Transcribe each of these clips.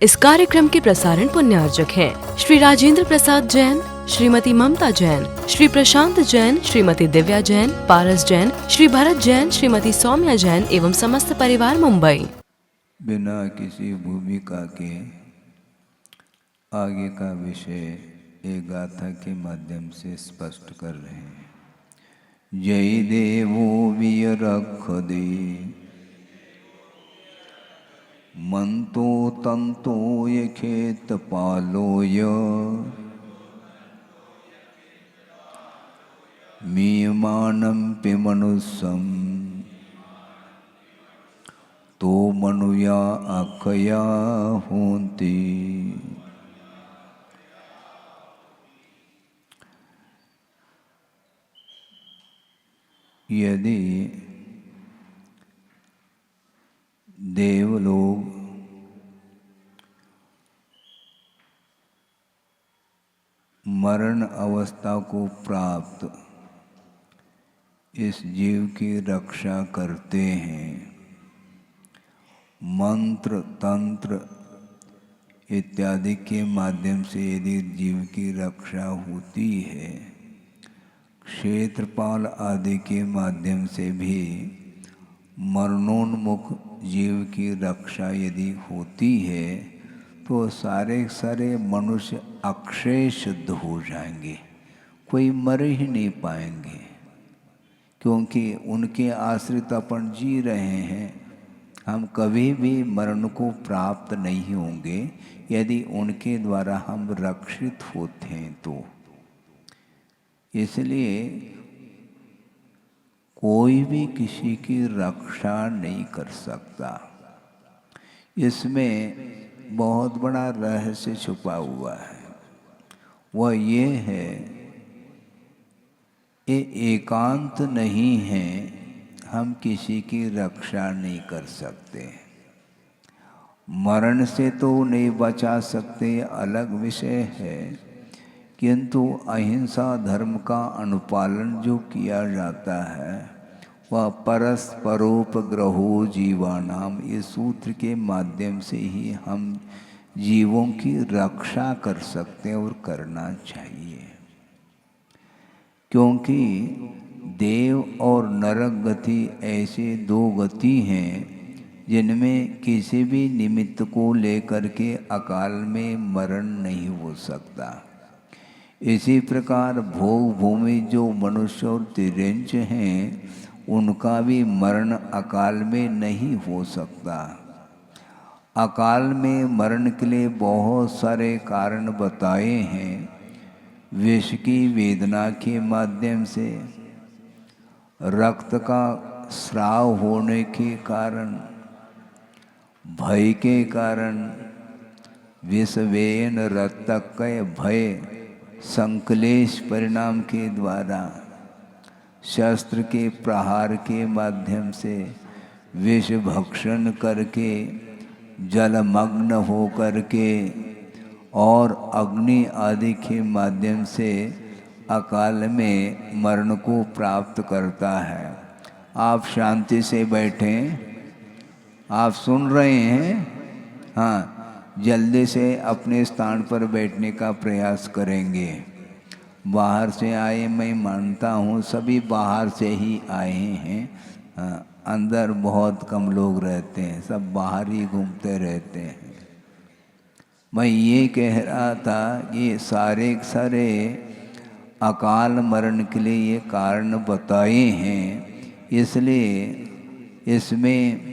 इस कार्यक्रम के प्रसारण पुण्यार्जक हैं श्री राजेंद्र प्रसाद जैन, श्रीमती ममता जैन, श्री प्रशांत जैन, श्रीमती दिव्या जैन, पारस जैन, श्री भरत जैन, श्रीमती सौम्या जैन एवं समस्त परिवार मुंबई। बिना किसी भूमिका के आगे का विषय एक गाथा के माध्यम से स्पष्ट कर रहे हैं। जय देवो विय रख दे, मंतो तंतो ये खेत पालोय, मीयमानं पे मनुष्यम तो मनुया अखया होती। यदि देवलोग मरण अवस्था को प्राप्त इस जीव की रक्षा करते हैं, मंत्र तंत्र इत्यादि के माध्यम से यदि जीव की रक्षा होती है, क्षेत्रपाल आदि के माध्यम से भी मरणोन्मुख जीव की रक्षा यदि होती है, तो सारे सारे मनुष्य अक्षय सिद्ध हो जाएंगे, कोई मर ही नहीं पाएंगे, क्योंकि उनके आश्रित अपन जी रहे हैं। हम कभी भी मरण को प्राप्त नहीं होंगे यदि उनके द्वारा हम रक्षित होते हैं तो। इसलिए कोई भी किसी की रक्षा नहीं कर सकता। इसमें बहुत बड़ा रहस्य छुपा हुआ है। वह ये है, ये एकांत नहीं है, हम किसी की रक्षा नहीं कर सकते। मरण से तो नहीं बचा सकते, अलग विषय है, किंतु अहिंसा धर्म का अनुपालन जो किया जाता है वह परस्परोपग्रहो जीवानाम, इस सूत्र के माध्यम से ही हम जीवों की रक्षा कर सकते हैं और करना चाहिए। क्योंकि देव और नरक गति ऐसे दो गति हैं जिनमें किसी भी निमित्त को लेकर के अकाल में मरण नहीं हो सकता। इसी प्रकार भोग भूमि जो मनुष्य और तिर्यंच हैं, उनका भी मरण अकाल में नहीं हो सकता। अकाल में मरण के लिए बहुत सारे कारण बताए हैं। विष की वेदना के माध्यम से, रक्त का स्राव होने के कारण, भय के कारण, विषवेन रक्तकय भय संक्लेश परिणाम के द्वारा, शस्त्र के प्रहार के माध्यम से, विष भक्षण करके, जलमग्न हो करके और अग्नि आदि के माध्यम से अकाल में मरण को प्राप्त करता है। आप शांति से बैठें, आप सुन रहे हैं? हाँ, जल्दी से अपने स्थान पर बैठने का प्रयास करेंगे। बाहर से आए, मैं मानता हूँ सभी बाहर से ही आए हैं। हाँ, अंदर बहुत कम लोग रहते हैं, सब बाहर ही घूमते रहते हैं। मैं ये कह रहा था कि सारे सारे अकाल मरण के लिए ये कारण बताए हैं, इसलिए इसमें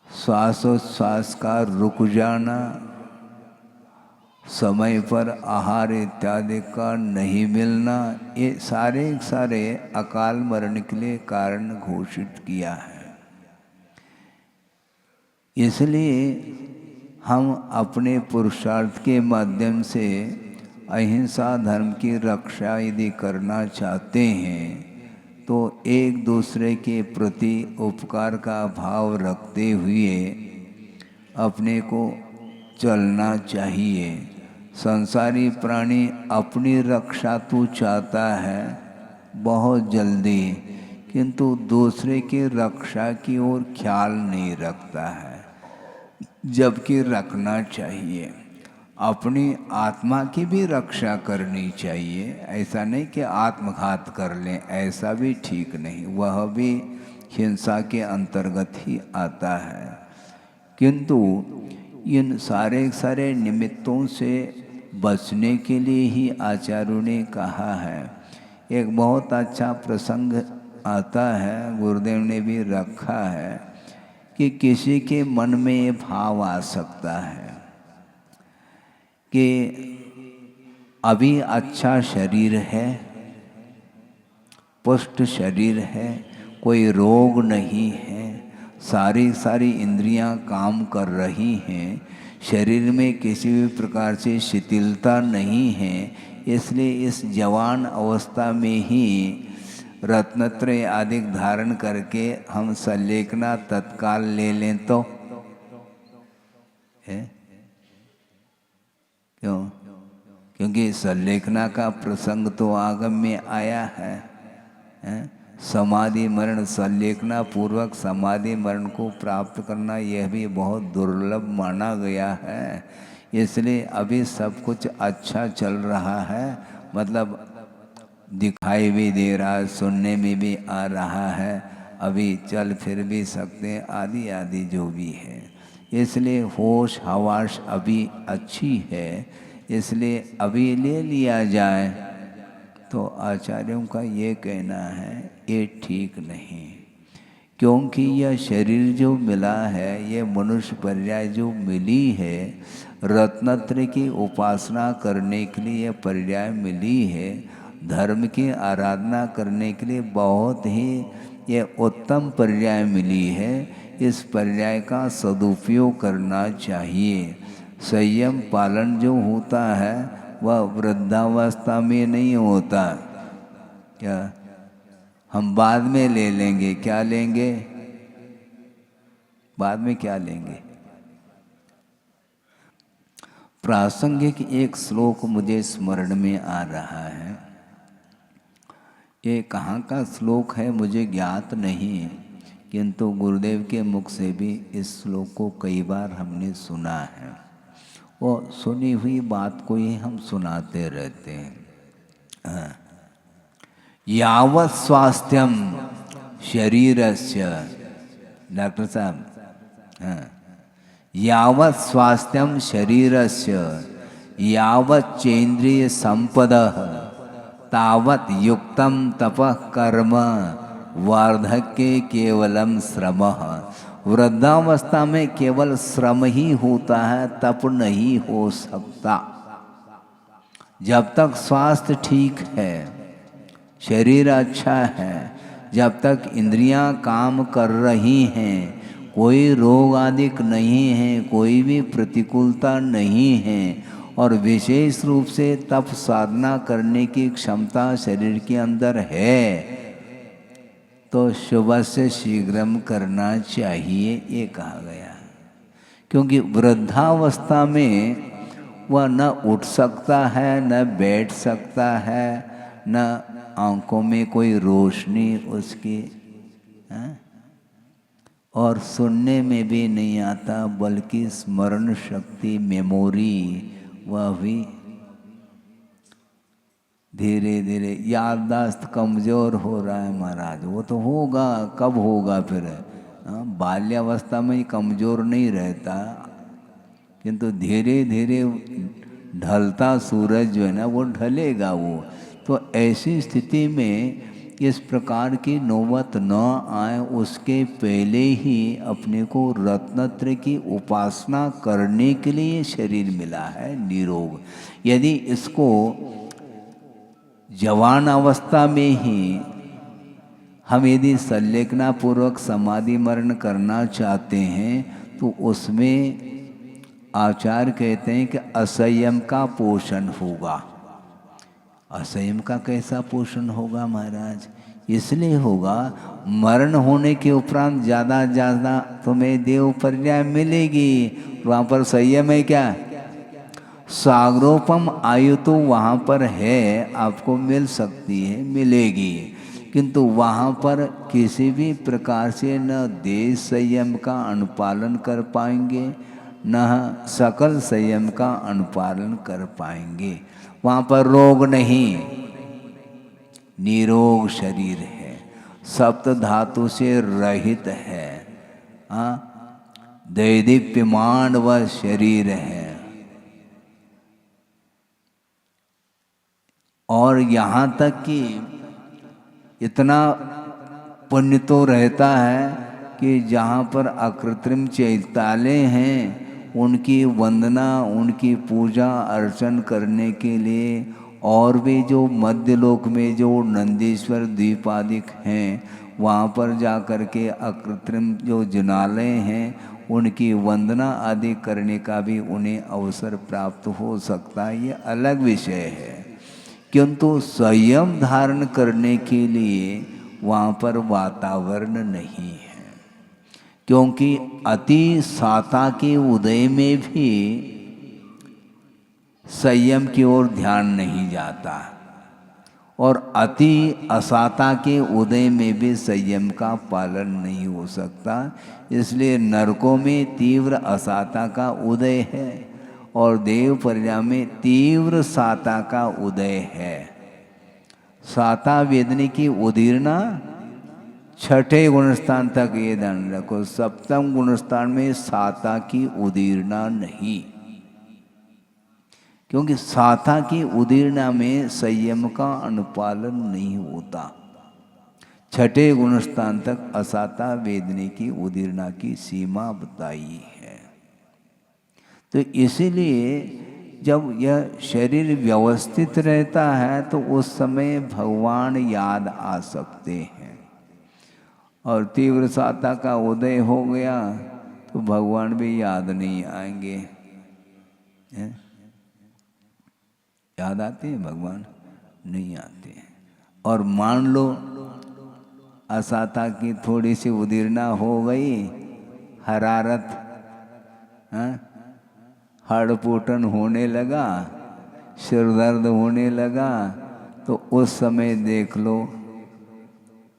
श्वासोच्छ्वास का रुक जाना, समय पर आहार इत्यादि का नहीं मिलना, ये सारे सारे अकाल मरण के लिए कारण घोषित किया है। इसलिए हम अपने पुरुषार्थ के माध्यम से अहिंसा धर्म की रक्षा यदि करना चाहते हैं तो एक दूसरे के प्रति उपकार का भाव रखते हुए अपने को चलना चाहिए। संसारी प्राणी अपनी रक्षा तो चाहता है बहुत जल्दी, किंतु दूसरे की रक्षा की ओर ख्याल नहीं रखता है, जबकि रखना चाहिए। अपनी आत्मा की भी रक्षा करनी चाहिए। ऐसा नहीं कि आत्मघात कर लें, ऐसा भी ठीक नहीं, वह भी हिंसा के अंतर्गत ही आता है। किंतु इन सारे निमित्तों से बचने के लिए ही आचार्यों ने कहा है। एक बहुत अच्छा प्रसंग आता है, गुरुदेव ने भी रखा है कि किसी के मन में ये भाव आ सकता है कि अभी अच्छा शरीर है, पुष्ट शरीर है, कोई रोग नहीं है, सारी इंद्रियां काम कर रही हैं, शरीर में किसी भी प्रकार से शिथिलता नहीं है, इसलिए इस जवान अवस्था में ही रत्नत्रय आदि धारण करके हम सल्लेखना तत्काल ले लें तो है क्यों? क्योंकि सल्लेखना का प्रसंग तो आगम में आया है, समाधि मरण, सल्लेखना पूर्वक समाधि मरण को प्राप्त करना यह भी बहुत दुर्लभ माना गया है। इसलिए अभी सब कुछ अच्छा चल रहा है, मतलब दिखाई भी दे रहा है, सुनने में भी आ रहा है, अभी चल फिर भी सकते हैं, आदि आदि जो भी है। इसलिए होश हवास अभी अच्छी है, इसलिए अभी ले लिया जाए। तो आचार्यों का ये कहना है ये ठीक नहीं, क्योंकि यह शरीर जो मिला है, ये मनुष्य पर्याय जो मिली है, रत्नत्रय की उपासना करने के लिए यह पर्याय मिली है, धर्म की आराधना करने के लिए बहुत ही ये उत्तम पर्याय मिली है। इस पर्याय का सदुपयोग करना चाहिए। संयम पालन जो होता है वह वृद्धावस्था में नहीं होता। क्या हम बाद में ले लेंगे? क्या लेंगे बाद में? क्या लेंगे? प्रासंगिक एक श्लोक मुझे स्मरण में आ रहा है। ये कहाँ का श्लोक है मुझे ज्ञात नहीं, किंतु गुरुदेव के मुख से भी इस श्लोक को कई बार हमने सुना है। वो सुनी हुई बात को ही हम सुनाते रहते हैं। यावत् स्वास्थ्यम शरीरस्य, डॉक्टर साहब, यावत् स्वास्थ्यम शरीरस्य यावत् चेन्द्रिय संपदः तावत् युक्तम तपः कर्म वार्धक्ये केवलम श्रमः। वृद्धावस्था में केवल श्रम ही होता है, तप नहीं हो सकता। जब तक स्वास्थ्य ठीक है, शरीर अच्छा है, जब तक इंद्रियां काम कर रही हैं, कोई रोग आदि नहीं है, कोई भी प्रतिकूलता नहीं है, और विशेष रूप से तप साधना करने की क्षमता शरीर के अंदर है, तो शुभ से शीघ्रम करना चाहिए, ये कहा गया। क्योंकि वृद्धावस्था में वह न उठ सकता है, न बैठ सकता है, न आंखों में कोई रोशनी उसकी है, और सुनने में भी नहीं आता, बल्कि स्मरण शक्ति, मेमोरी, वह भी धीरे धीरे, याददाश्त कमज़ोर हो रहा है महाराज। वो तो होगा, कब होगा फिर? बाल्यावस्था में ही कमज़ोर नहीं रहता, किंतु धीरे धीरे ढलता सूरज जो है ना, वो ढलेगा वो। तो ऐसी स्थिति में इस प्रकार की नौबत न आए, उसके पहले ही अपने को रत्नत्रय की उपासना करने के लिए शरीर मिला है निरोग। यदि इसको जवान अवस्था में ही हम यदि संलेखना पूर्वक समाधि मरण करना चाहते हैं, तो उसमें आचार्य कहते हैं कि असंयम का पोषण होगा। असंयम का कैसा पोषण होगा महाराज? इसलिए होगा, मरण होने के उपरांत ज़्यादा तुम्हें देव पर्याय मिलेगी, वहाँ पर संयम है क्या? सागरोपम आयु तो वहाँ पर है, आपको मिल सकती है, मिलेगी। किंतु वहाँ पर किसी भी प्रकार से न देश संयम का अनुपालन कर पाएंगे, न सकल संयम का अनुपालन कर पाएंगे। वहाँ पर रोग नहीं, निरोग शरीर है, सप्त धातु से रहित है, दैदीप्यमान वह शरीर है। और यहाँ तक कि इतना पुण्य तो रहता है कि जहाँ पर अकृत्रिम चैत्यालय हैं उनकी वंदना, उनकी पूजा अर्चन करने के लिए, और भी जो मध्यलोक में जो नंदीश्वर द्वीपादिक हैं वहाँ पर जा कर के अकृत्रिम जो जिनालय हैं उनकी वंदना आदि करने का भी उन्हें अवसर प्राप्त हो सकता है, ये अलग विषय है। किंतु संयम धारण करने के लिए वहाँ पर वातावरण नहीं है, क्योंकि अति साता के उदय में भी संयम की ओर ध्यान नहीं जाता, और अति असाता के उदय में भी संयम का पालन नहीं हो सकता। इसलिए नरकों में तीव्र असाता का उदय है और देव प्रजा में तीव्र साता का उदय है। साता वेदनी की उदीर्णा छठे गुणस्थान तक, ये ध्यान रखो, सप्तम गुणस्थान में साता की उदीर्णा नहीं, क्योंकि साता की उदीर्णा में संयम का अनुपालन नहीं होता। छठे गुणस्थान तक असाता वेदनी की उदीर्णा की सीमा बताई है। तो इसीलिए जब यह शरीर व्यवस्थित रहता है तो उस समय भगवान याद आ सकते हैं, और तीव्र साता का उदय हो गया तो भगवान भी याद नहीं आएंगे। याद आते हैं भगवान? नहीं आते हैं। और मान लो असाता की थोड़ी सी उदीर्णा हो गई, हरारत, हड़पुटन होने लगा, सिर दर्द होने लगा, तो उस समय देख लो,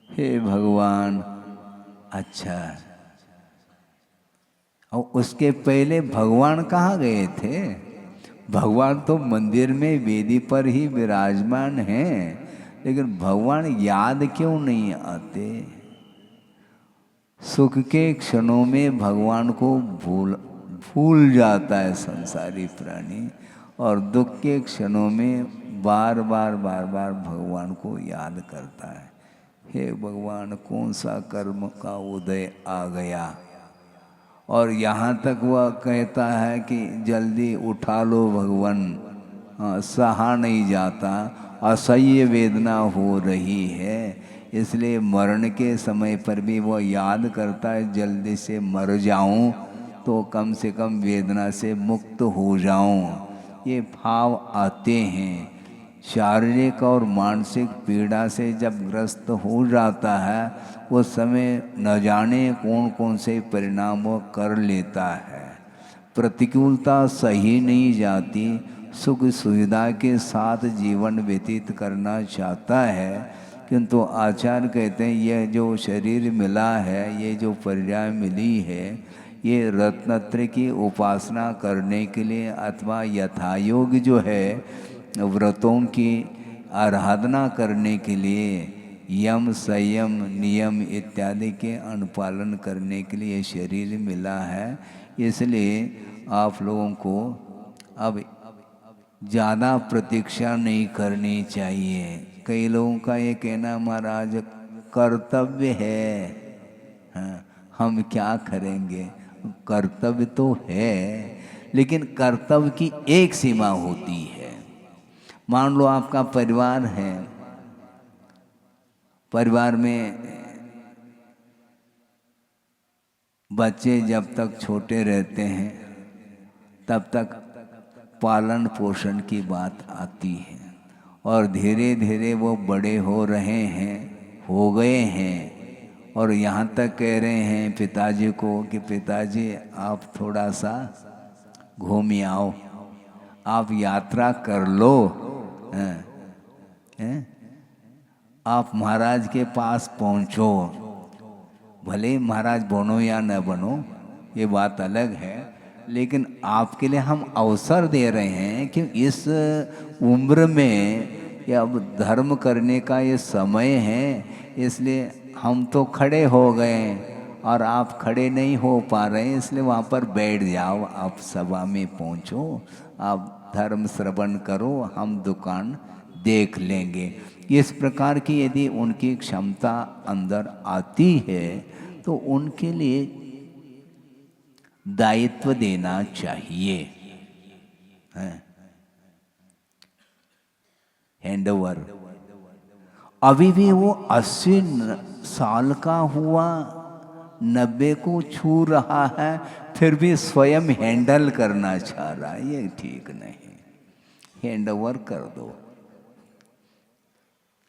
हे भगवान, अच्छा। और उसके पहले भगवान कहाँ गए थे? भगवान तो मंदिर में वेदी पर ही विराजमान हैं, लेकिन भगवान याद क्यों नहीं आते? सुख के क्षणों में भगवान को भूल जाता है संसारी प्राणी, और दुख के क्षणों में बार बार भगवान को याद करता है। हे भगवान, कौन सा कर्म का उदय आ गया? और यहाँ तक वह कहता है कि जल्दी उठा लो भगवान, सहा नहीं जाता, असह्य वेदना हो रही है। इसलिए मरण के समय पर भी वह याद करता है, जल्दी से मर जाऊं तो कम से कम वेदना से मुक्त हो जाऊं। ये भाव आते हैं। शारीरिक और मानसिक पीड़ा से जब ग्रस्त हो जाता है उस समय न जाने कौन कौन से परिणाम वो कर लेता है। प्रतिकूलता सही नहीं जाती, सुख सुविधा के साथ जीवन व्यतीत करना चाहता है, किंतु आचार्य कहते हैं यह जो शरीर मिला है, ये जो पर्याय मिली है, ये रत्नत्रय की उपासना करने के लिए अथवा यथायोग जो है व्रतों की आराधना करने के लिए, यम संयम नियम इत्यादि के अनुपालन करने के लिए शरीर मिला है। इसलिए आप लोगों को अब ज़्यादा प्रतीक्षा नहीं करनी चाहिए। कई लोगों का ये कहना, महाराज कर्तव्य है, हाँ, हम क्या करेंगे? कर्तव्य तो है, लेकिन कर्तव्य की एक सीमा होती है। मान लो आपका परिवार है, परिवार में बच्चे जब तक छोटे रहते हैं तब तक पालन पोषण की बात आती है, और धीरे धीरे वो बड़े हो रहे हैं, हो गए हैं, और यहाँ तक कह रहे हैं पिताजी को कि पिताजी आप थोड़ा सा घूम आओ, आप यात्रा कर लो, आप महाराज के पास पहुंचो, भले ही महाराज बनो या न बनो, ये बात अलग है, लेकिन आपके लिए हम अवसर दे रहे हैं कि इस उम्र में ये अब धर्म करने का ये समय है, इसलिए हम तो खड़े हो गए और आप खड़े नहीं हो पा रहे हैं, इसलिए वहाँ पर बैठ जाओ, आप सभा में पहुँचो, आप धर्म श्रवण करो, हम दुकान देख लेंगे। इस प्रकार की यदि उनकी क्षमता अंदर आती है तो उनके लिए दायित्व देना चाहिए, हैंडओवर। अभी भी वो 80 साल का हुआ, 90 को छू रहा है, फिर भी स्वयं हैंडल करना चाह रहा है, ये ठीक नहीं। हैंडओवर कर दो।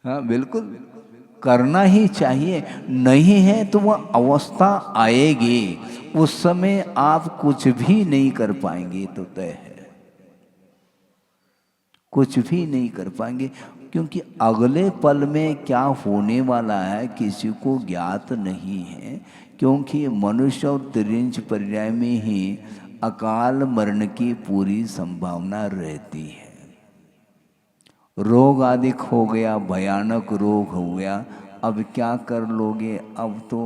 हाँ बिल्कुल करना ही चाहिए, नहीं है तो वह अवस्था आएगी, उस समय आप कुछ भी नहीं कर पाएंगे, तो तय है, कुछ भी नहीं कर पाएंगे, क्योंकि अगले पल में क्या होने वाला है किसी को ज्ञात नहीं है, क्योंकि मनुष्य और त्रिंच पर्याय में ही अकाल मरण की पूरी संभावना रहती है। रोग आदि हो गया, भयानक रोग हो गया, अब क्या कर लोगे, अब तो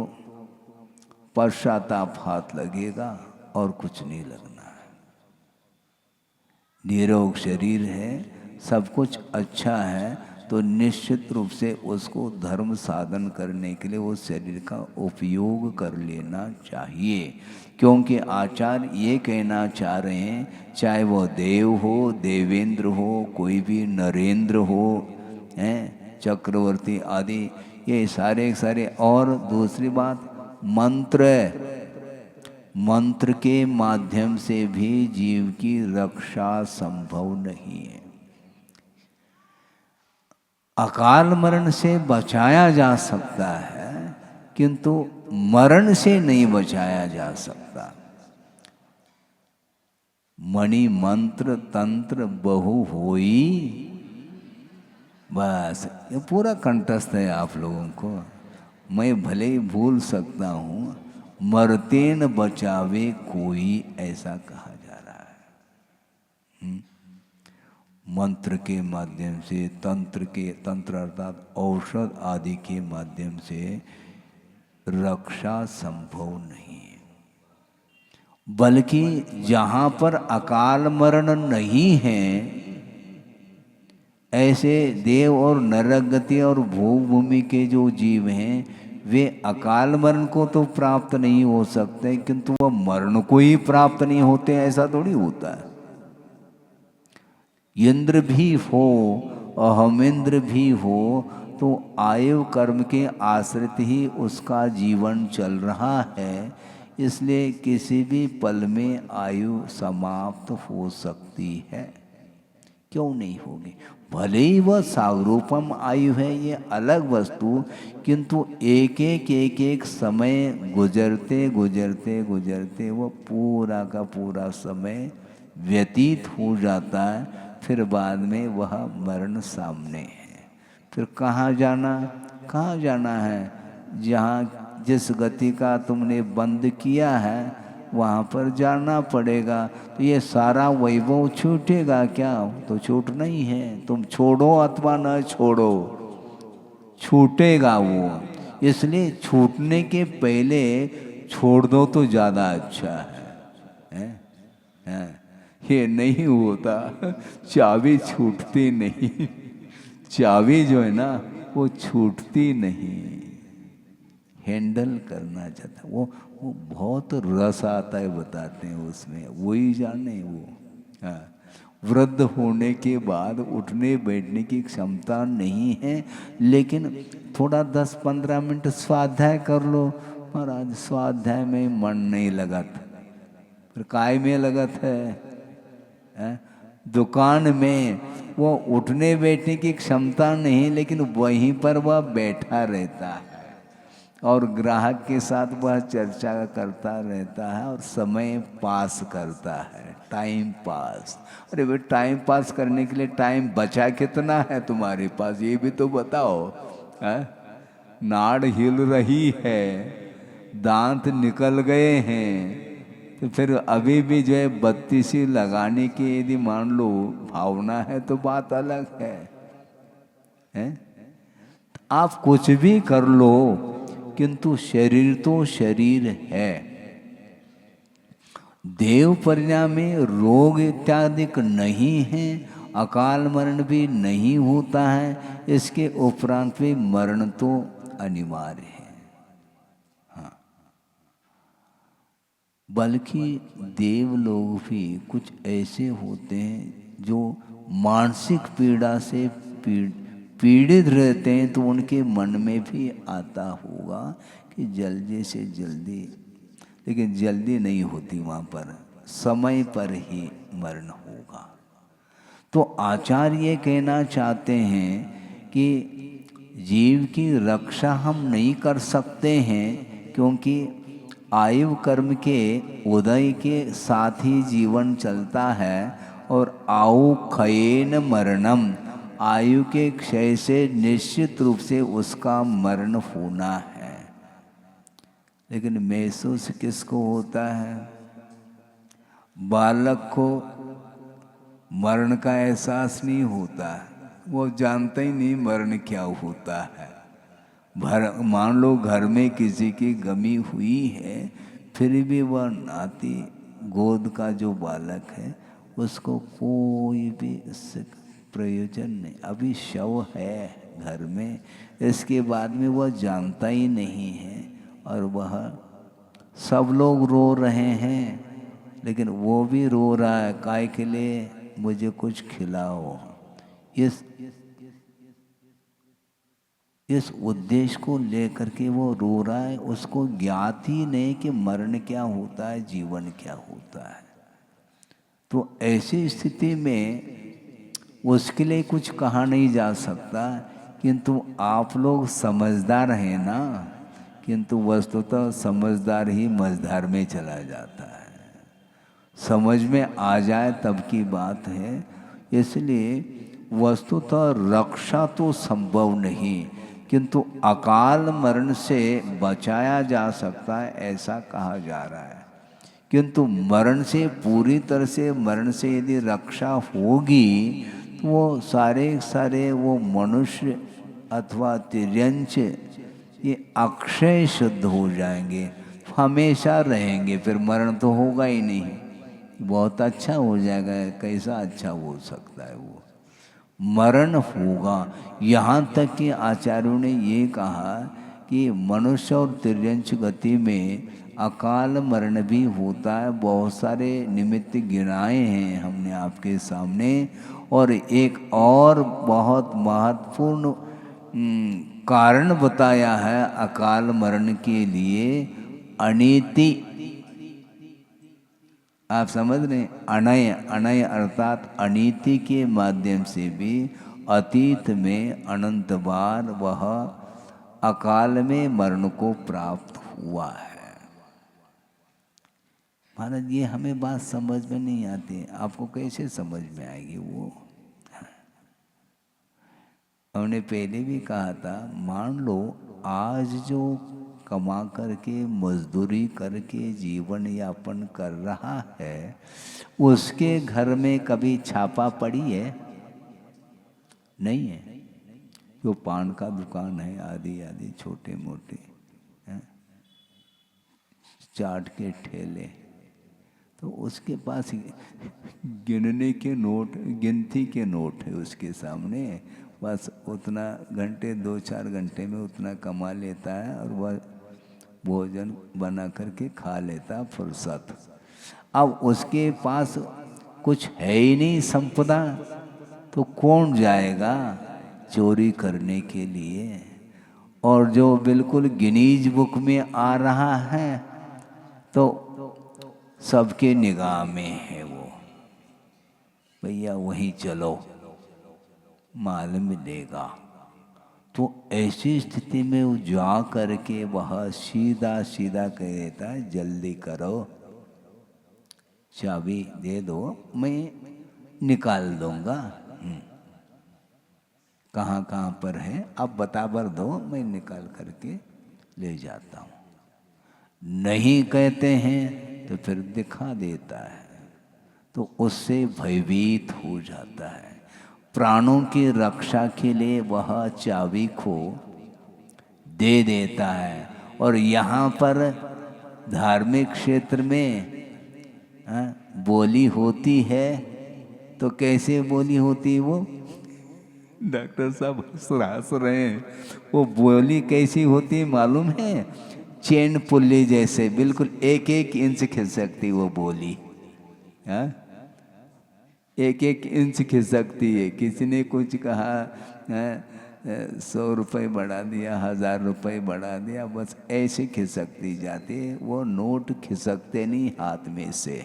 पश्चाताप हाथ लगेगा और कुछ नहीं लगना है। निरोग शरीर है, सब कुछ अच्छा है, तो निश्चित रूप से उसको धर्म साधन करने के लिए उस शरीर का उपयोग कर लेना चाहिए, क्योंकि आचार्य ये कहना चाह रहे हैं, चाहे वो देव हो, देवेंद्र हो, कोई भी नरेंद्र हो, हैं चक्रवर्ती आदि, ये सारे सारे। और दूसरी बात, मंत्र के माध्यम से भी जीव की रक्षा संभव नहीं है। अकाल मरण से बचाया जा सकता है, किंतु मरण से नहीं बचाया जा सकता। मणि मंत्र तंत्र बहु होई, बस ये पूरा कंठस्थ है आप लोगों को। मैं भले ही भूल सकता हूँ, मरते न बचावे कोई, ऐसा कहा जा रहा है। मंत्र के माध्यम से, तंत्र अर्थात औषध आदि के माध्यम से रक्षा संभव नहीं है, बल्कि जहाँ पर अकाल मरण नहीं है, ऐसे देव और नरक गति और भूमि के जो जीव हैं, वे अकाल मरण को तो प्राप्त नहीं हो सकते, किंतु वह मरण को ही प्राप्त नहीं होते, ऐसा थोड़ी होता है। इंद्र भी हो, अहमेंद्र भी हो, तो आयु कर्म के आश्रित ही उसका जीवन चल रहा है, इसलिए किसी भी पल में आयु समाप्त हो सकती है। क्यों नहीं होगी? भले ही वह सागरूपम आयु है, ये अलग वस्तु, किंतु एक समय गुजरते गुजरते गुजरते वह पूरा का पूरा समय व्यतीत हो जाता है, फिर बाद में वह मरण सामने है। फिर कहाँ जाना है? जहाँ जिस गति का तुमने बंद किया है वहाँ पर जाना पड़ेगा। तो ये सारा वैभव छूटेगा क्या? तो छूटना ही है। तुम छोड़ो अथवा न छोड़ो, छूटेगा वो। इसलिए छूटने के पहले छोड़ दो तो ज़्यादा अच्छा है? ये नहीं होता, चाबी छूटती नहीं। चाबी जो है ना वो छूटती नहीं, हैंडल करना चाहता। वो बहुत रस आता है, बताते हैं उसमें, वही जाने वो। हाँ, वृद्ध होने के बाद उठने बैठने की क्षमता नहीं है, लेकिन थोड़ा 10-15 मिनट स्वाध्याय कर लो। महाराज स्वाध्याय में मन नहीं लगा था, फिर काय में लगत है? दुकान में वो उठने बैठने की क्षमता नहीं, लेकिन वहीं पर वह बैठा रहता है और ग्राहक के साथ वह चर्चा करता रहता है और समय पास करता है, टाइम पास। अरे भाई, टाइम पास करने के लिए टाइम बचा कितना है तुम्हारे पास, ये भी तो बताओ। है? नाड़ हिल रही है, दांत निकल गए हैं, तो फिर अभी भी जो है बत्तीसी लगाने की यदि मान लो भावना है तो बात अलग है, हैं? आप कुछ भी कर लो किंतु शरीर तो शरीर है। देव परिणाम में रोग इत्यादि नहीं है, अकाल मरण भी नहीं होता है, इसके उपरांत भी मरण तो अनिवार्य है। बल्कि देव लोग भी कुछ ऐसे होते हैं जो मानसिक पीड़ा से पीड़ित रहते हैं, तो उनके मन में भी आता होगा कि जल्दी से जल्दी, लेकिन जल्दी नहीं होती, वहाँ पर समय पर ही मरण होगा। तो आचार्य ये कहना चाहते हैं कि जीव की रक्षा हम नहीं कर सकते हैं, क्योंकि आयु कर्म के उदय के साथ ही जीवन चलता है, और आयु क्षयेन मरणम, आयु के क्षय से निश्चित रूप से उसका मरण होना है। लेकिन महसूस किसको होता है? बालक को मरण का एहसास नहीं होता है, वो जानता ही नहीं मरण क्या होता है। मान लो घर में किसी की गमी हुई है, फिर भी वह नाती गोद का जो बालक है उसको कोई भी इससे प्रयोजन नहीं। अभी शव है घर में, इसके बाद में वह जानता ही नहीं है, और वह सब लोग रो रहे हैं, लेकिन वो भी रो रहा है काय के लिए, मुझे कुछ खिलाओ। इस उद्देश्य को लेकर के वो रो रहा है, उसको ज्ञात ही नहीं कि मरण क्या होता है, जीवन क्या होता है। तो ऐसी स्थिति में उसके लिए कुछ कहा नहीं जा सकता, किंतु आप लोग समझदार हैं ना, किंतु वस्तुतः समझदार ही मझधार में चला जाता है। समझ में आ जाए तब की बात है। इसलिए वस्तुतः रक्षा तो संभव नहीं, किंतु अकाल मरण से बचाया जा सकता है, ऐसा कहा जा रहा है। किंतु मरण से पूरी तरह से, मरण से यदि रक्षा होगी तो वो सारे वो मनुष्य अथवा तिर्यंच ये अक्षय शुद्ध हो जाएंगे, हमेशा रहेंगे, फिर मरण तो होगा ही नहीं, बहुत अच्छा हो जाएगा। कैसा अच्छा हो सकता है? वो मरण होगा। यहाँ तक कि आचार्यों ने ये कहा कि मनुष्य और तिर्यंच गति में अकाल मरण भी होता है। बहुत सारे निमित्त गिनाए हैं हमने आपके सामने, और एक और बहुत महत्वपूर्ण कारण बताया है अकाल मरण के लिए, अनीति। आप समझ रहे? अनय, अनय अर्थात अनीति के माध्यम से भी अतीत में अनंत बार वह अकाल में मरण को प्राप्त हुआ है। महाराज ये हमें बात समझ में नहीं आती, आपको कैसे समझ में आएगी? वो हमने पहले भी कहा था, मान लो आज जो कमा करके मजदूरी करके जीवन यापन कर रहा है, उसके घर में कभी छापा पड़ी है? नहीं है। जो पान का दुकान है, आदि आदि छोटे मोटे चाट के ठेले, तो उसके पास गिनने के नोट, गिनती के नोट है उसके सामने, बस उतना घंटे 2-4 घंटे में उतना कमा लेता है, और वह भोजन बना करके खा लेता फुर्सत। अब उसके पास कुछ है ही नहीं संपदा, तो कौन जाएगा चोरी करने के लिए? और जो बिल्कुल गिनीज बुक में आ रहा है तो सबके निगाह में है वो, भैया वहीं चलो माल मिलेगा। तो ऐसी स्थिति में वो जा करके वह सीधा सीधा कह देता है, जल्दी करो, चाबी दे दो, मैं निकाल दूंगा। कहाँ कहाँ पर है, आप बता दो, मैं निकाल करके ले जाता हूँ। नहीं कहते हैं तो फिर दिखा देता है, तो उससे भयभीत हो जाता है। प्राणों की रक्षा के लिए वह चाबी को दे देता है। और यहाँ पर धार्मिक क्षेत्र में बोली होती है, तो कैसे बोली होती है वो? डॉक्टर साहब हंस रहे हैं। वो बोली कैसी होती है मालूम है? चेन पुल्ली जैसे, बिल्कुल एक एक इंच खिसकती वो बोली। हाँ, एक एक इंच खिसकती है। किसी ने कुछ कहा 100 रुपये बढ़ा दिया, 1000 रुपये बढ़ा दिया, बस ऐसे खिसकती जाती है। वो नोट खिसकते नहीं हाथ में से।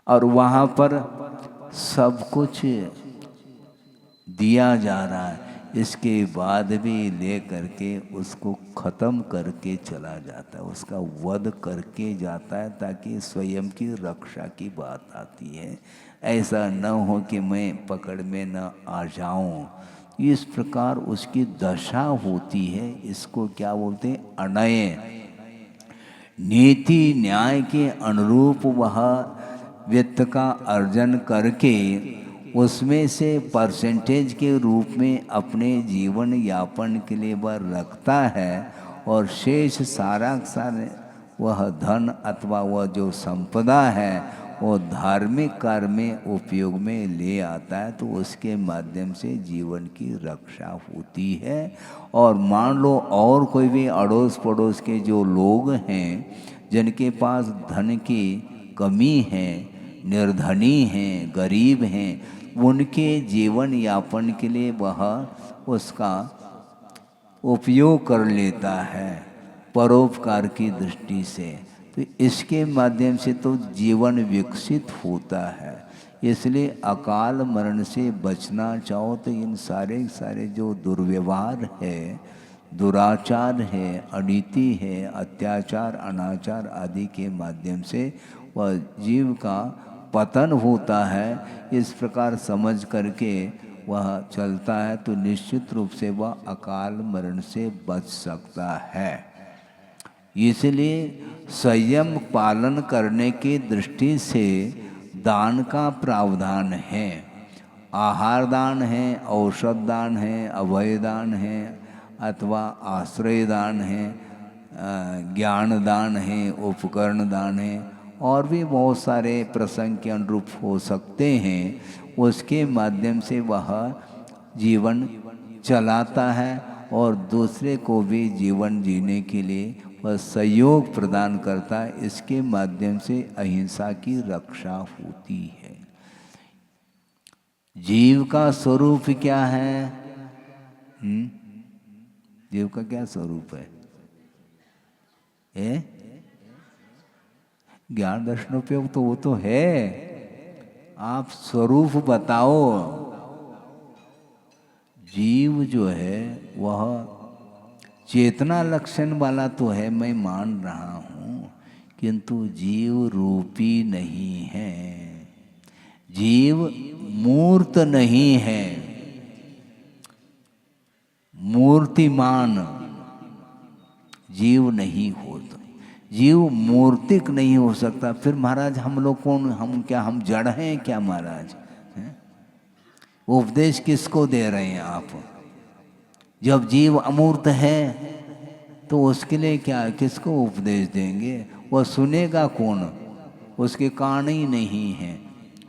और वहाँ पर सब कुछ दिया जा रहा है, इसके बाद भी ले करके उसको ख़त्म करके चला जाता है, उसका वध करके जाता है, ताकि स्वयं की रक्षा की बात आती है। ऐसा न हो कि मैं पकड़ में न आ जाऊं। इस प्रकार उसकी दशा होती है। इसको क्या बोलते हैं? अनय। नीति न्याय के अनुरूप वह वित्त का अर्जन करके उसमें से परसेंटेज के रूप में अपने जीवन यापन के लिए वह रखता है, और शेष सारा वह धन अथवा वह जो संपदा है वो धार्मिक कार्य में उपयोग में ले आता है, तो उसके माध्यम से जीवन की रक्षा होती है। और मान लो और कोई भी अड़ोस पड़ोस के जो लोग हैं जिनके पास धन की कमी है, निर्धनी हैं, गरीब हैं, उनके जीवन यापन के लिए वह उसका उपयोग कर लेता है परोपकार की दृष्टि से। तो इसके माध्यम से तो जीवन विकसित होता है। इसलिए अकाल मरण से बचना चाहो तो इन सारे जो दुर्व्यवहार है, दुराचार है, अनीति है, अत्याचार, अनाचार आदि के माध्यम से वह जीव का पतन होता है। इस प्रकार समझ करके वह चलता है तो निश्चित रूप से वह अकाल मरण से बच सकता है। इसलिए संयम पालन करने की दृष्टि से दान का प्रावधान है। आहार दान है, औषध दान है, अभय दान है, अथवा आश्रय दान है, ज्ञान दान है, उपकरण दान है, और भी बहुत सारे प्रसंग के अनुरूप हो सकते हैं। उसके माध्यम से वह जीवन चलाता है और दूसरे को भी जीवन जीने के लिए वह सहयोग प्रदान करता है। इसके माध्यम से अहिंसा की रक्षा होती है। जीव का स्वरूप क्या है? जीव का क्या स्वरूप है? ज्ञान दर्शनोपयोग तो वो तो है, आप स्वरूप बताओ। जीव जो है वह चेतना लक्षण वाला तो है, मैं मान रहा हूँ, किंतु जीव रूपी नहीं है। जीव मूर्त नहीं है, मूर्तिमान जीव नहीं होता। जीव मूर्तिक नहीं हो सकता। फिर महाराज हम लोग कौन? हम जड़ हैं क्या महाराज? उपदेश किसको दे रहे हैं आप? जब जीव अमूर्त है तो उसके लिए क्या, किसको उपदेश देंगे? वह सुनेगा कौन? उसके कान ही नहीं हैं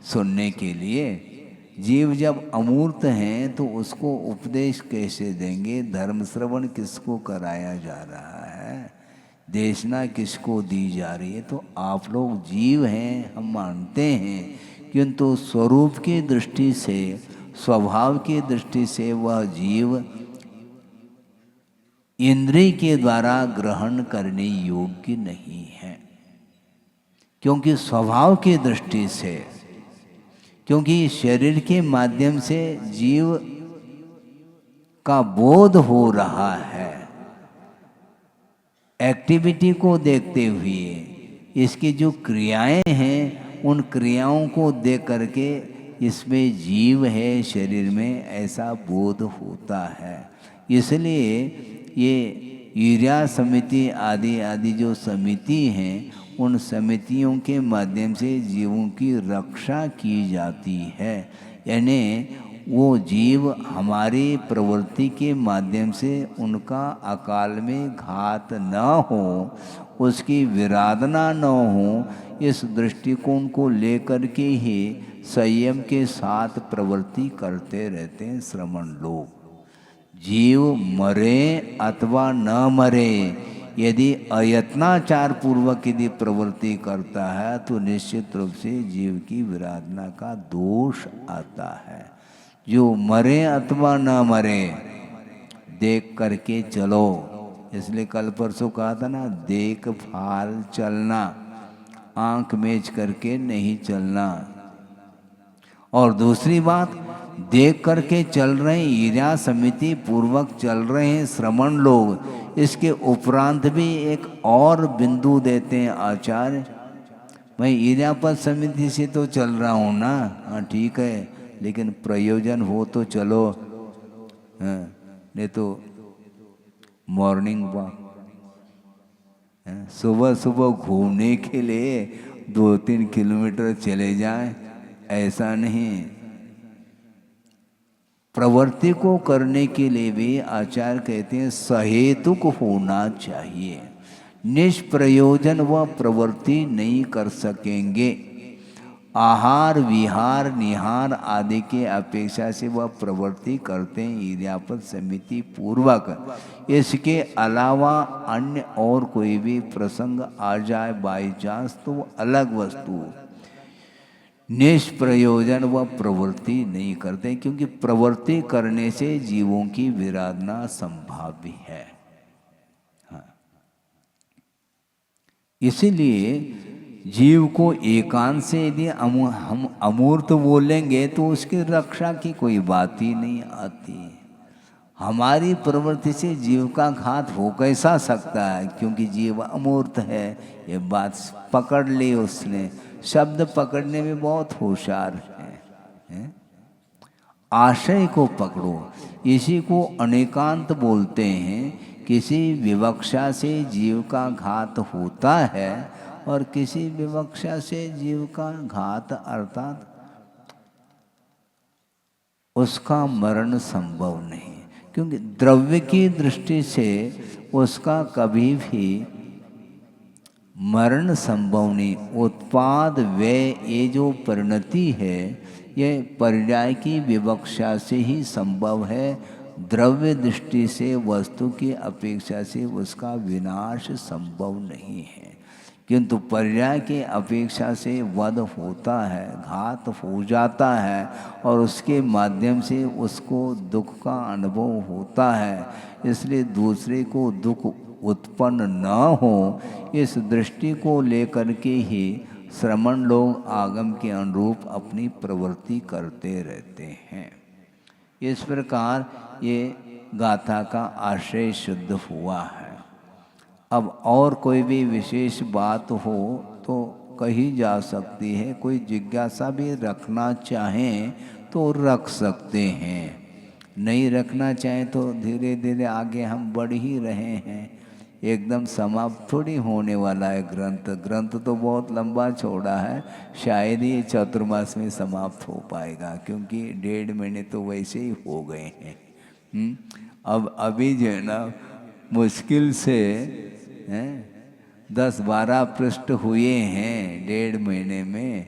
सुनने के लिए। जीव जब अमूर्त हैं तो उसको उपदेश कैसे देंगे? धर्म श्रवण किसको कराया जा रहा है? देशना किसको दी जा रही है? तो आप लोग जीव हैं, हम मानते हैं, किंतु स्वरूप की दृष्टि से, स्वभाव की दृष्टि से वह जीव इंद्रिय के द्वारा ग्रहण करने योग्य नहीं है। क्योंकि स्वभाव की दृष्टि से, क्योंकि शरीर के माध्यम से जीव का बोध हो रहा है, एक्टिविटी को देखते हुए इसकी जो क्रियाएं हैं उन क्रियाओं को देख करके इसमें जीव है शरीर में, ऐसा बोध होता है। इसलिए ये ईर्या समिति आदि आदि जो समिति हैं, उन समितियों के माध्यम से जीवों की रक्षा की जाती है। यानी वो जीव हमारी प्रवृत्ति के माध्यम से उनका अकाल में घात न हो, उसकी विराधना न हो, इस दृष्टिकोण को लेकर के ही संयम के साथ प्रवृत्ति करते रहते हैं श्रमण लोग। जीव मरे अथवा न मरे, यदि अयत्नाचार पूर्वक यदि प्रवृत्ति करता है तो निश्चित रूप से जीव की विराधना का दोष आता है। जो मरे अथवा न मरे देख करके चलो। इसलिए कल परसों कहा था ना, देख भाल चलना, आंख मेज करके नहीं चलना। और दूसरी बात, देख करके चल रहे हैं, ईर्या समिति पूर्वक चल रहे हैं श्रमण लोग। इसके उपरांत भी एक और बिंदु देते हैं आचार्य, भाई ईर्यापद समिति से तो चल रहा हूँ ना, हाँ ठीक है, लेकिन प्रयोजन हो तो चलो, हाँ, नहीं तो मॉर्निंग वॉक, सुबह सुबह घूमने के लिए 2-3 किलोमीटर चले जाएं, ऐसा नहीं। प्रवृत्ति को करने के लिए भी आचार्य कहते हैं सहेतुक होना चाहिए। निष्प्रयोजन वह प्रवृत्ति नहीं कर सकेंगे। आहार विहार निहार आदि के अपेक्षा से वह प्रवृत्ति करते हैं ईर्यापद समिति पूर्वक। इसके अलावा अन्य और कोई भी प्रसंग आ जाए बाई चांस तो वो अलग वस्तु। निष्प्रयोजन वह प्रवृत्ति नहीं करते, क्योंकि प्रवृत्ति करने से जीवों की विराधना संभाव्य है। हाँ। इसीलिए जीव को एकांत से यदि हम अमूर्त बोलेंगे तो उसकी रक्षा की कोई बात ही नहीं आती। हमारी प्रवृत्ति से जीव का घात हो कैसा सकता है, क्योंकि जीव अमूर्त है। ये बात पकड़ ली उसने। शब्द पकड़ने में बहुत होशियार है। आशय को पकड़ो, इसी को अनेकांत बोलते हैं। किसी विवक्षा से जीव का घात होता है और किसी विवक्षा से जीव का घात अर्थात उसका मरण संभव नहीं, क्योंकि द्रव्य की दृष्टि से उसका कभी भी मरण संभव नहीं। उत्पाद व्यय ये जो परिणति है, ये पर्याय की विवक्षा से ही संभव है। द्रव्य दृष्टि से वस्तु की अपेक्षा से उसका विनाश संभव नहीं है, किंतु पर्याय के अपेक्षा से वध होता है, घात हो जाता है, और उसके माध्यम से उसको दुख का अनुभव होता है। इसलिए दूसरे को दुख उत्पन्न न हो, इस दृष्टि को लेकर के ही श्रमण लोग आगम के अनुरूप अपनी प्रवृत्ति करते रहते हैं। इस प्रकार ये गाथा का आशय शुद्ध हुआ है। अब और कोई भी विशेष बात हो तो कही जा सकती है। कोई जिज्ञासा भी रखना चाहें तो रख सकते हैं, नहीं रखना चाहें तो धीरे धीरे आगे हम बढ़ ही रहे हैं। एकदम समाप्त थोड़ी होने वाला है ग्रंथ तो बहुत लंबा चौड़ा है, शायद ही चतुर्मास में समाप्त हो पाएगा, क्योंकि 1.5 महीने तो वैसे ही हो गए हैं। अब अभी जो है ना मुश्किल से 10-12 पृष्ठ हुए हैं 1.5 महीने में।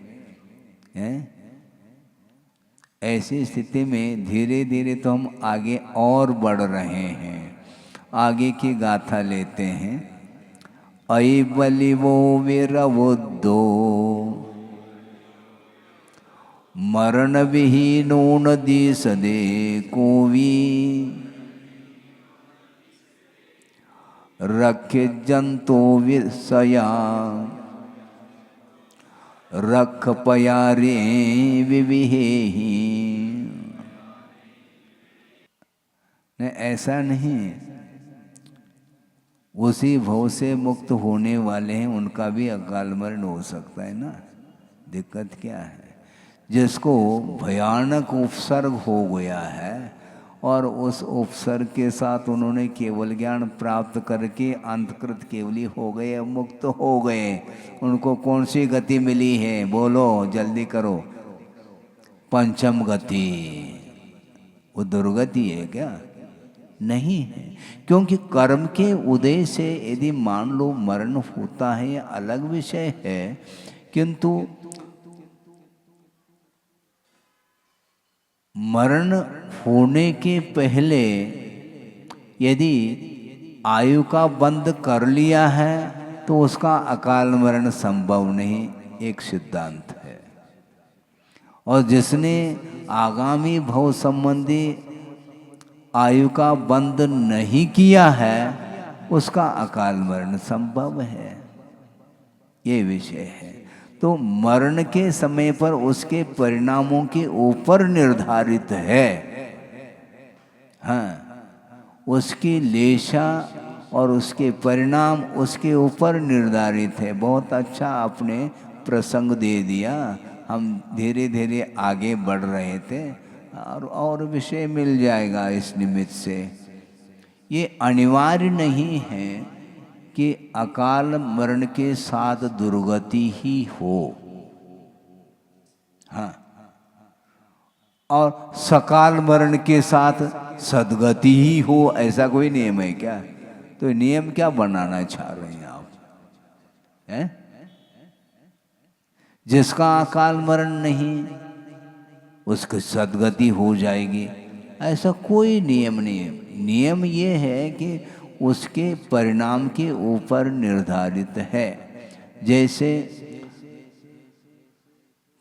ऐसी स्थिति में धीरे धीरे तो हम आगे और बढ़ रहे हैं। आगे की गाथा लेते हैं। अयि बलिवो विरवुद्धो मरण विहीनो नदी सदे कोवी रखे जंतो विषया रख पयारे विविहेहि। नहीं, ऐसा नहीं। उसी भव से मुक्त होने वाले हैं, उनका भी अकाल मरण हो सकता है ना। दिक्कत क्या है? जिसको भयानक उपसर्ग हो गया है और उस उपसर्ग के साथ उन्होंने केवल ज्ञान प्राप्त करके अंतकृत केवली हो गए, मुक्त हो गए। उनको कौन सी गति मिली है? बोलो, जल्दी करो। पंचम गति। वो दुर्गति है क्या? नहीं है, क्योंकि कर्म के उदय से यदि मान लो मरण होता है, यह अलग विषय है, किंतु मरण होने के पहले यदि आयु का बंध कर लिया है तो उसका अकाल मरण संभव नहीं, एक सिद्धांत है। और जिसने आगामी भव संबंधी आयु का बंध नहीं किया है उसका अकाल मरण संभव है, ये विषय है। तो मरण के समय पर उसके परिणामों के ऊपर निर्धारित है। हाँ, उसकी लेशा और उसके परिणाम उसके ऊपर निर्धारित है। बहुत अच्छा आपने प्रसंग दे दिया। हम धीरे धीरे आगे बढ़ रहे थे और विषय मिल जाएगा इस निमित्त से। ये अनिवार्य नहीं है कि अकाल मरण के साथ दुर्गति ही हो। हाँ, और सकाल मरण के साथ सद्गति ही हो, ऐसा कोई नियम है क्या? तो नियम क्या बनाना चाह रहे हैं आप? हैं? जिसका अकाल मरण नहीं उसकी सद्गति हो जाएगी, ऐसा कोई नियम नहीं है। नियम ये है कि उसके परिणाम के ऊपर निर्धारित है। जैसे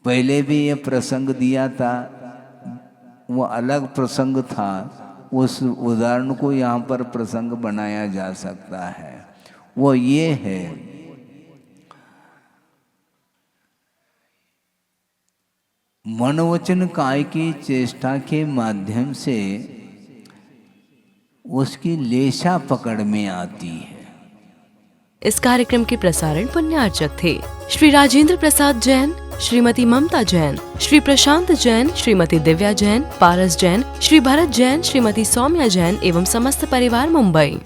पहले भी ये प्रसंग दिया था, वो अलग प्रसंग था, उस उदाहरण को यहाँ पर प्रसंग बनाया जा सकता है। वो ये है, मनोवचन काय की चेष्टा के माध्यम से उसकी लेशा पकड़ में आती है। इस कार्यक्रम के प्रसारण पुण्यार्चक थे श्री राजेंद्र प्रसाद जैन, श्रीमती ममता जैन, श्री प्रशांत जैन, श्रीमती दिव्या जैन, पारस जैन, श्री भरत जैन, श्रीमती सौम्या जैन एवं समस्त परिवार, मुंबई।